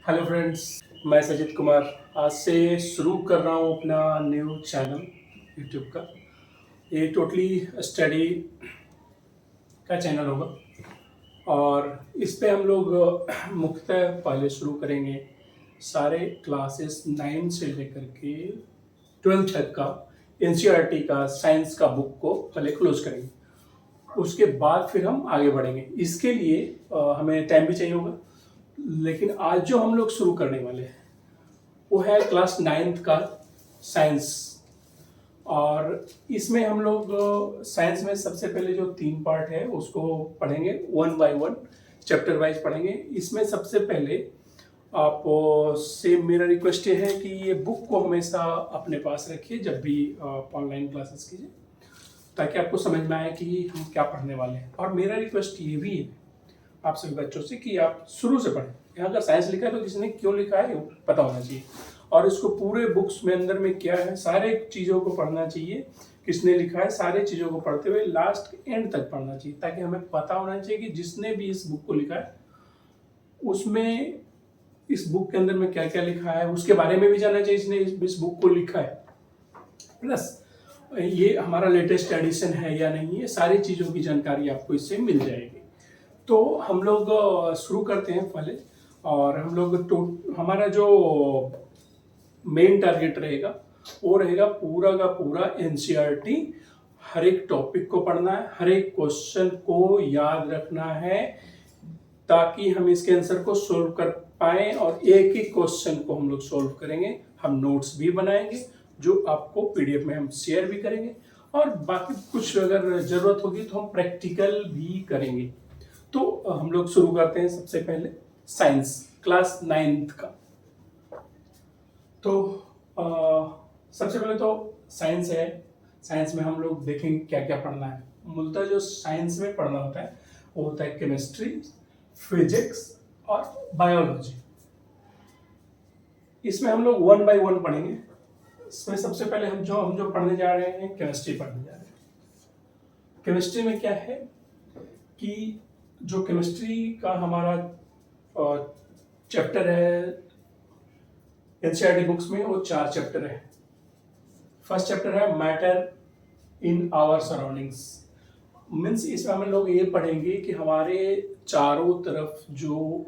Hello friends, मैं सजित कुमार आज से शुरू कर रहा हूँ अपना न्यू चैनल यूट्यूब का। ये टोटली स्टडी का चैनल होगा और इस पे हम लोग मुख्यतः पहले शुरू करेंगे सारे क्लासेस 9 से लेकर के 12 तक का एनसीईआरटी का साइंस का बुक को पहले क्लोज करेंगे। उसके बाद फिर हम आगे बढ़ेंगे। इसके लिए हमें टाइम भी चाहिए होगा, लेकिन आज जो हम लोग शुरू करने वाले हैं वो है क्लास 9th का साइंस। और इसमें हम लोग साइंस में सबसे पहले जो 3 पार्ट है उसको पढ़ेंगे, 1 बाय 1 चैप्टर वाइज पढ़ेंगे। इसमें सबसे पहले आप से मेरा रिक्वेस्ट ये है कि ये बुक को हमेशा अपने पास रखिए जब भी आप ऑनलाइन क्लासेस कीजिए, ताकि आपको समझ में आए कि हम क्या पढ़ने वाले हैं। और मेरा रिक्वेस्ट ये भी है आप सभी बच्चों से कि आप शुरू से पढ़ें। यहाँ अगर साइंस लिखा है तो किसी ने क्यों लिखा है वो पता होना चाहिए, और इसको पूरे बुक्स में अंदर में क्या है सारे चीज़ों को पढ़ना चाहिए, किसने लिखा है सारे चीज़ों को पढ़ते हुए लास्ट एंड तक पढ़ना चाहिए, ताकि हमें पता होना चाहिए कि जिसने भी इस बुक को लिखा है उसमें इस बुक के अंदर में क्या क्या लिखा है उसके बारे में भी जानना चाहिए इसने इस बुक को लिखा है, प्लस ये हमारा लेटेस्ट एडिशन है या नहीं, ये सारी चीज़ों की जानकारी आपको इससे मिल जाएगी। तो हम लोग शुरू करते हैं पहले। और हम लोग हमारा जो मेन टारगेट रहेगा वो रहेगा पूरा का पूरा एनसीईआरटी। हर एक टॉपिक को पढ़ना है, हर एक क्वेश्चन को याद रखना है, ताकि हम इसके आंसर को सोल्व कर पाए। और एक ही क्वेश्चन को हम लोग सोल्व करेंगे। हम नोट्स भी बनाएंगे जो आपको पीडीएफ में हम शेयर भी करेंगे, और बाकी कुछ अगर जरूरत होगी तो हम प्रैक्टिकल भी करेंगे। तो हम लोग शुरू करते हैं सबसे पहले साइंस क्लास 9th का। तो सबसे पहले तो साइंस है। साइंस में हम लोग देखेंगे क्या क्या पढ़ना है। मूलतः जो साइंस में पढ़ना होता है वो होता है केमिस्ट्री, फिजिक्स और बायोलॉजी। इसमें हम लोग 1 बाय 1 पढ़ेंगे। इसमें सबसे पहले हम जो पढ़ने जा रहे हैं केमिस्ट्री पढ़ने जा रहे हैं। केमिस्ट्री में क्या है कि जो केमिस्ट्री का हमारा चैप्टर है एनसीईआरटी बुक्स में, वो 4 चैप्टर है। फर्स्ट चैप्टर है matter in our surroundings. Means इसमें हम लोग ये पढ़ेंगे कि हमारे चारों तरफ जो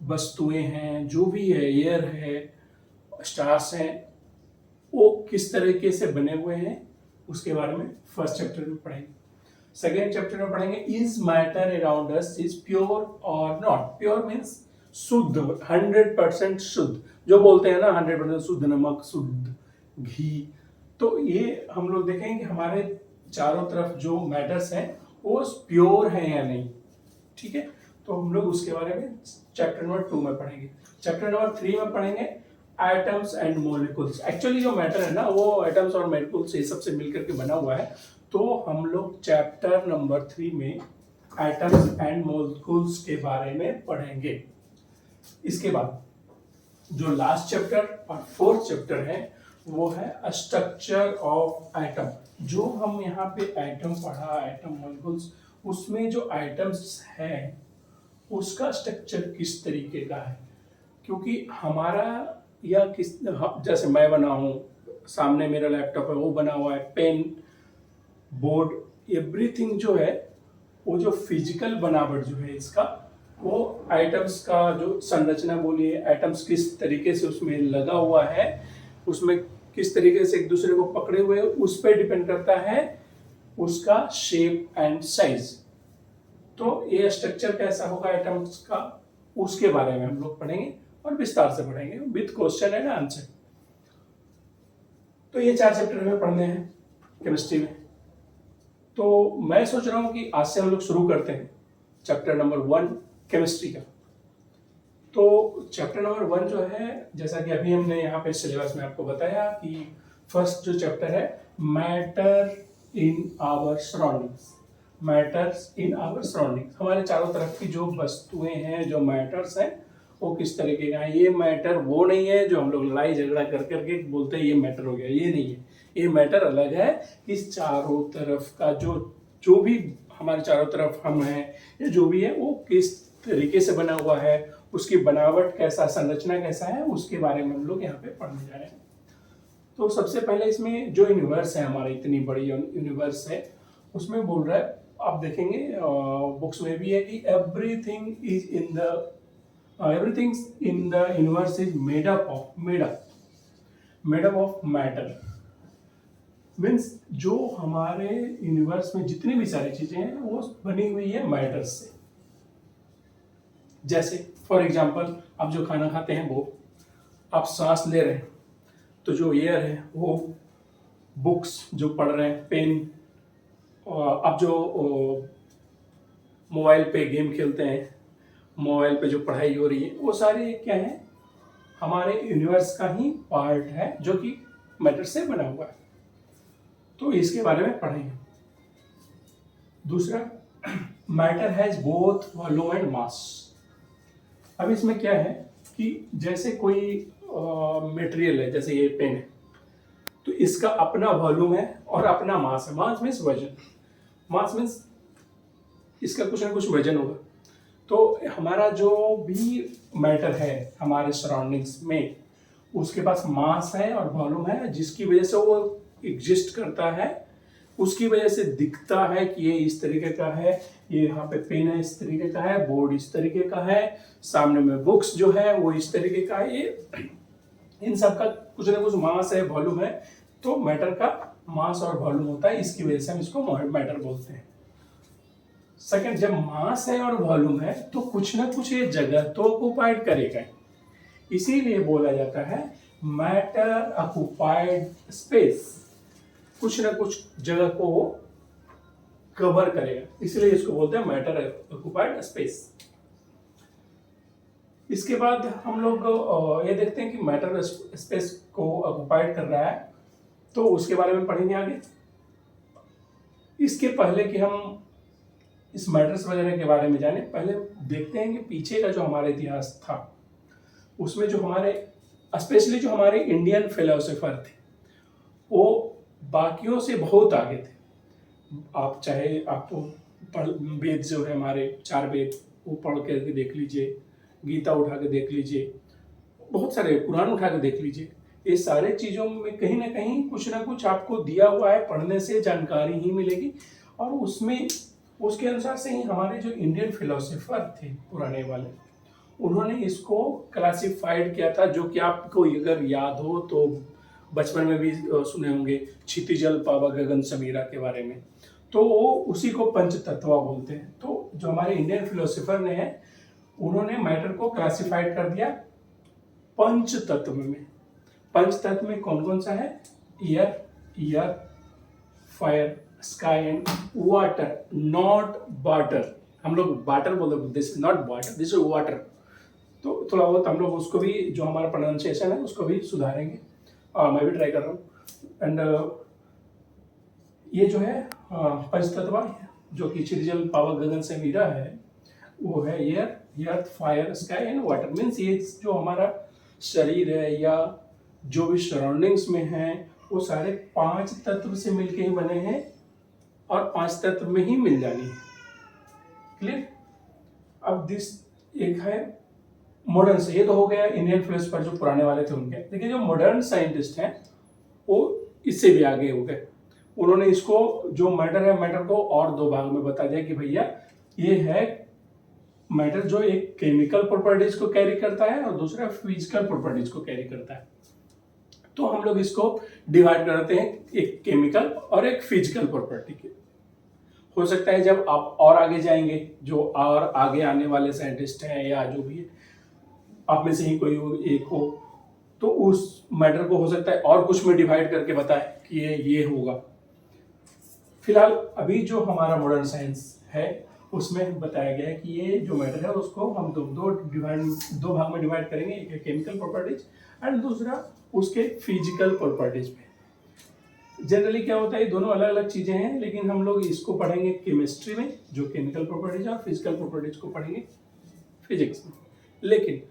वस्तुएं हैं, जो भी है, एयर है, स्टार्स हैं, वो किस तरीके से बने हुए हैं उसके बारे में फर्स्ट चैप्टर में पढ़ेंगे। सेकेंड चैप्टर में पढ़ेंगे is matter around us is pure और नॉट। प्योर मीन्स शुद्ध, 100% शुद्ध, जो बोलते हैं ना 100% शुद्ध नमक, शुद्ध घी। तो ये हम लोग देखेंगे कि हमारे चारों तरफ जो मैटर्स हैं वो प्योर हैं या नहीं। ठीक है, तो हम लोग उसके बारे में चैप्टर नंबर 2 में पढ़ेंगे। चैप्टर नंबर 3 में पढ़ेंगे एटम्स एंड मॉलिक्यूल्स। एक्चुअली जो मैटर है ना वो एटम्स और मॉलिक्यूल्स ये सबसे मिलकर के बना हुआ है। तो हम लोग चैप्टर नंबर 3 में एटम्स एंड मॉलिक्यूल्स के बारे में पढ़ेंगे। इसके बाद जो लास्ट चैप्टर और 4th चैप्टर है वो है स्ट्रक्चर ऑफ एटम। जो हम यहाँ पे एटम पढ़ा, एटम मॉलिक्यूल्स, उसमें जो एटम्स हैं उसका स्ट्रक्चर किस तरीके का है। क्योंकि हमारा या किस, जैसे मैं बना हूँ, सामने मेरा लैपटॉप है वो बना हुआ है, पेन, बोर्ड, एवरीथिंग जो है वो जो फिजिकल बनावट जो है इसका, वो एटम्स का जो संरचना बोलिए, एटम्स किस तरीके से उसमें लगा हुआ है, उसमें किस तरीके से एक दूसरे को पकड़े हुए, उस पर डिपेंड करता है उसका शेप एंड साइज। तो ये स्ट्रक्चर कैसा होगा एटम्स का, उसके बारे में हम लोग पढ़ेंगे और विस्तार से पढ़ेंगे विद क्वेश्चन एंड आंसर। तो ये 4 चैप्टर हमें पढ़ने हैं केमिस्ट्री में। तो मैं सोच रहा हूँ कि आज से हम लोग शुरू करते हैं चैप्टर नंबर 1 केमिस्ट्री का। तो चैप्टर नंबर 1 जो है, जैसा कि अभी हमने यहाँ पे सिलेबस में आपको बताया कि फर्स्ट जो चैप्टर है matter in our surroundings. Matters in our surroundings, हमारे चारों तरफ की जो वस्तुएं हैं, जो मैटर्स हैं, वो किस तरीके का है। ये मैटर वो नहीं है जो हम लोग लड़ाई झगड़ा कर करके बोलते हैं ये मैटर हो गया, ये नहीं है। ये मैटर अलग है। इस चारों तरफ का जो भी हमारे चारों तरफ हम हैं, ये जो भी है वो किस तरीके से बना हुआ है, उसकी बनावट कैसा, संरचना कैसा है, उसके बारे में हम लोग यहाँ पे पढ़ने जा रहे हैं। तो सबसे पहले इसमें जो यूनिवर्स है हमारा, इतनी बड़ी यूनिवर्स है, उसमें बोल रहा है, आप देखेंगे बुक्स में भी है कि everything in the universe is made up of matter. Means जो हमारे यूनिवर्स में जितनी भी सारी चीजें हैं वो बनी हुई है मैटर से। जैसे फॉर एग्जाम्पल, आप जो खाना खाते हैं वो, आप सांस ले रहे हैं तो जो एयर है वो, बुक्स जो पढ़ रहे हैं, पेन, आप जो मोबाइल पे गेम खेलते हैं, मोबाइल पे जो पढ़ाई हो रही है, वो सारे क्या है, हमारे यूनिवर्स का ही पार्ट है जो कि मैटर से बना हुआ है। तो इसके बारे में पढ़ेंगे। दूसरा, matter has both volume and mass. अब इसमें क्या है कि जैसे कोई मटेरियल है, जैसे ये पेन है, तो इसका अपना वॉल्यूम है और अपना मास है। मास मीन्स वजन, मास मीन्स इसका कुछ ना कुछ वजन होगा। तो हमारा जो भी मैटर है हमारे सराउंडिंग्स में, उसके पास मास है और वॉल्यूम है, जिसकी वजह से वो एग्जिस्ट करता है, उसकी वजह से दिखता है कि ये इस तरीके का है, ये यहाँ पे पेन है इस तरीके का है, बोर्ड इस तरीके का है, सामने में बुक्स जो है वो इस तरीके का है। ये इन सब का कुछ ना कुछ मास है, वॉल्यूम है। तो मैटर का मास और वॉल्यूम होता है, इसकी वजह से हम इसको मैटर बोलते हैं। सेकंड, जब मास है और वॉल्यूम है तो कुछ ना कुछ ये जगह तो ऑक्युपाइड करेगा, इसीलिए बोला जाता है मैटर ऑक्युपाइड स्पेस। कुछ ना कुछ जगह को कवर करेगा, इसलिए इसको बोलते हैं मैटर ऑक्युपाइड स्पेस। इसके बाद हम लोग ये देखते हैं कि मैटर स्पेस को ऑक्युपाइड कर रहा है, तो उसके बारे में पढ़ेंगे आगे। इसके पहले कि हम इस मैटर्स वगैरह के बारे में जाने, पहले देखते हैं कि पीछे का जो हमारा इतिहास था, उसमें जो हमारे स्पेशली जो हमारे इंडियन फिलोसोफर थे, वो बाकियों से बहुत आगे थे। आप चाहे आप वेद जो है हमारे 4 वेद, वो पढ़ के देख लीजिए, गीता उठा के देख लीजिए, बहुत सारे पुराण उठा के देख लीजिए, ये सारे चीज़ों में कहीं ना कहीं कुछ ना कुछ आपको दिया हुआ है, पढ़ने से जानकारी ही मिलेगी। और उसमें उसके अनुसार से ही हमारे जो इंडियन फिलोसोफर थे पुराने वाले, उन्होंने इसको क्लासिफाइड किया था, जो कि आपको अगर याद हो तो बचपन में भी सुने होंगे, क्षितिजल पावा गगन समीरा के बारे में। तो वो उसी को पंच तत्व बोलते हैं। तो जो हमारे इंडियन फिलोसोफर ने है, उन्होंने मैटर को क्लासिफाइड कर दिया पंच तत्व में। पंच तत्व में कौन कौन सा है? Air, fire, sky and water, not water. हम लोग वाटर बोलते हैं, this not water, this is water. तो थोड़ा बहुत हम लोग उसको भी, जो हमारा प्रोनाउंसिएशन है उसको भी सुधारेंगे, मैं भी ट्राई कर रहा हूँ। एंड ये जो है पंचतत्व, जो कि क्षितिजल पावा गगन से मीरा है, वो है air, fire, sky and water. Means ये जो हमारा शरीर है या जो भी सराउंडिंग्स में है, वो सारे 5 तत्व से मिलके ही बने हैं और 5 तत्व में ही मिल जानी है। क्लियर? अब दिस एक है मॉडर्न से, ये तो हो गया इंडियन फिलोसफर जो पुराने वाले थे उनके। लेकिन जो मॉडर्न साइंटिस्ट हैं वो इससे भी आगे हो गए। उन्होंने इसको जो मैटर है, मैटर को और 2 भाग में बता दिया कि भैया ये है मैटर जो एक केमिकल प्रॉपर्टीज को कैरी करता है और दूसरा फिजिकल प्रॉपर्टीज को कैरी करता है। तो हम लोग इसको डिवाइड करते हैं एक केमिकल और एक फिजिकल प्रॉपर्टी के। हो सकता है जब आप और आगे जाएंगे, जो और आगे आने वाले साइंटिस्ट हैं या जो भी है, आप में से ही कोई एक हो, तो उस मैटर को हो सकता है और कुछ में डिवाइड करके बताए कि ये होगा। फिलहाल अभी जो हमारा मॉडर्न साइंस है उसमें बताया गया है कि ये जो मैटर है उसको हम दो भाग में डिवाइड करेंगे, एक है केमिकल प्रॉपर्टीज एंड दूसरा उसके फिजिकल प्रॉपर्टीज में। जनरली क्या होता है, ये दोनों अलग अलग चीजें हैं, लेकिन हम लोग इसको पढ़ेंगे केमिस्ट्री में, जो केमिकल प्रॉपर्टीज और फिजिकल प्रॉपर्टीज को पढ़ेंगे फिजिक्स में। लेकिन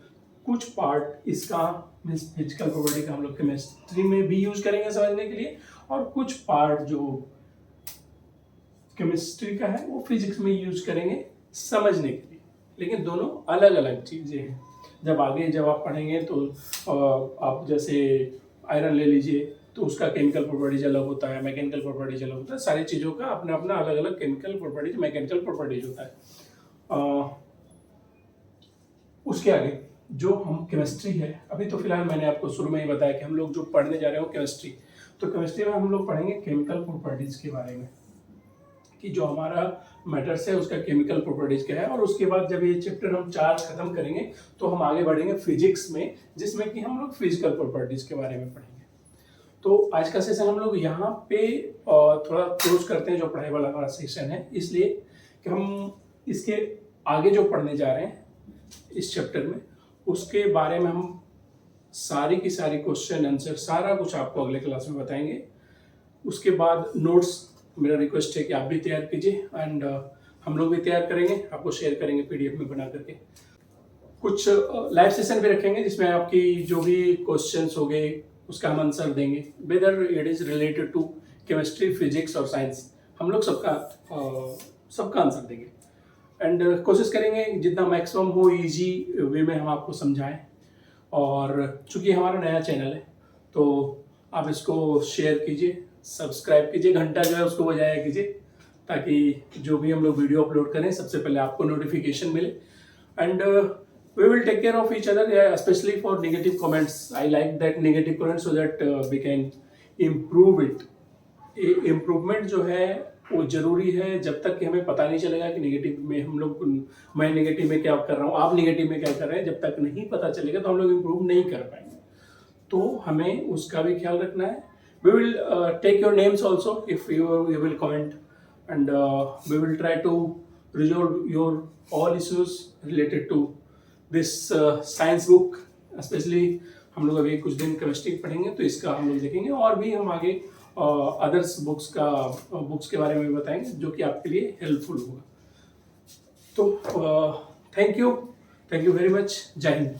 कुछ पार्ट इसका मीन्स फिजिकल प्रॉपर्टी का हम लोग केमिस्ट्री में भी यूज करेंगे समझने के लिए, और कुछ पार्ट जो केमिस्ट्री का है वो फिजिक्स में यूज करेंगे समझने के लिए। लेकिन दोनों अलग अलग चीजें हैं। जब आगे जब आप पढ़ेंगे तो आप जैसे आयरन ले लीजिए तो उसका केमिकल प्रॉपर्टीज अलग होता है, मैकेनिकल प्रॉपर्टीज अलग होता है, सारी चीज़ों का अपना अपना अलग अलग केमिकल प्रॉपर्टीज मैकेनिकल प्रॉपर्टीज होता है। उसके आगे जो हम केमिस्ट्री है, अभी तो फिलहाल मैंने आपको शुरू में ही बताया कि हम लोग जो पढ़ने जा रहे हो केमिस्ट्री, तो केमिस्ट्री में हम लोग पढ़ेंगे केमिकल प्रॉपर्टीज के बारे में कि जो हमारा मैटर्स है उसका केमिकल प्रॉपर्टीज क्या है। और उसके बाद जब ये चैप्टर हम 4 खत्म करेंगे तो हम आगे बढ़ेंगे फिजिक्स में, जिसमें कि हम लोग फिजिकल प्रॉपर्टीज के बारे में पढ़ेंगे। तो आज का सेशन हम लोग यहाँ पे थोड़ा क्लोज करते हैं, जो पढ़ाई वाला हमारा सेशन है, इसलिए कि हम इसके आगे जो पढ़ने जा रहे हैं इस चैप्टर में उसके बारे में हम सारी की सारी क्वेश्चन आंसर सारा कुछ आपको अगले क्लास में बताएंगे। उसके बाद नोट्स मेरा रिक्वेस्ट है कि आप भी तैयार कीजिए एंड हम लोग भी तैयार करेंगे, आपको शेयर करेंगे पीडीएफ में बना करके। कुछ लाइव सेशन भी रखेंगे जिसमें आपकी जो भी क्वेश्चंस हो गए उसका हम आंसर देंगे, whether it is related to chemistry, physics और साइंस, हम लोग सबका आंसर देंगे एंड कोशिश करेंगे जितना मैक्सिमम हो इजी वे में हम आपको समझाएं। और चूंकि हमारा नया चैनल है तो आप इसको शेयर कीजिए, सब्सक्राइब कीजिए, घंटा जो है उसको बजाया कीजिए, ताकि जो भी हम लोग वीडियो अपलोड करें सबसे पहले आपको नोटिफिकेशन मिले। And we will take care of each other, especially for negative comments. I like that negative comments so that we can improve it. Improvement जो है वो जरूरी है, जब तक कि हमें पता नहीं चलेगा कि नेगेटिव में हम लोग, मैं नेगेटिव में क्या कर रहा हूँ, आप नेगेटिव में क्या कर रहे हैं, जब तक नहीं पता चलेगा तो हम लोग इम्प्रूव नहीं कर पाएंगे। तो हमें उसका भी ख्याल रखना है। We will take your names also if you will comment and we will try to resolve your all issues related to this science book. Specially हम लोग अभी कुछ दिन केमिस्ट्री पढ़ेंगे तो इसका हम लोग देखेंगे, और भी हम आगे अदर्स बुक्स के बारे में भी बताएंगे जो कि आपके लिए हेल्पफुल होगा। तो थैंक यू वेरी मच, जय हिंद।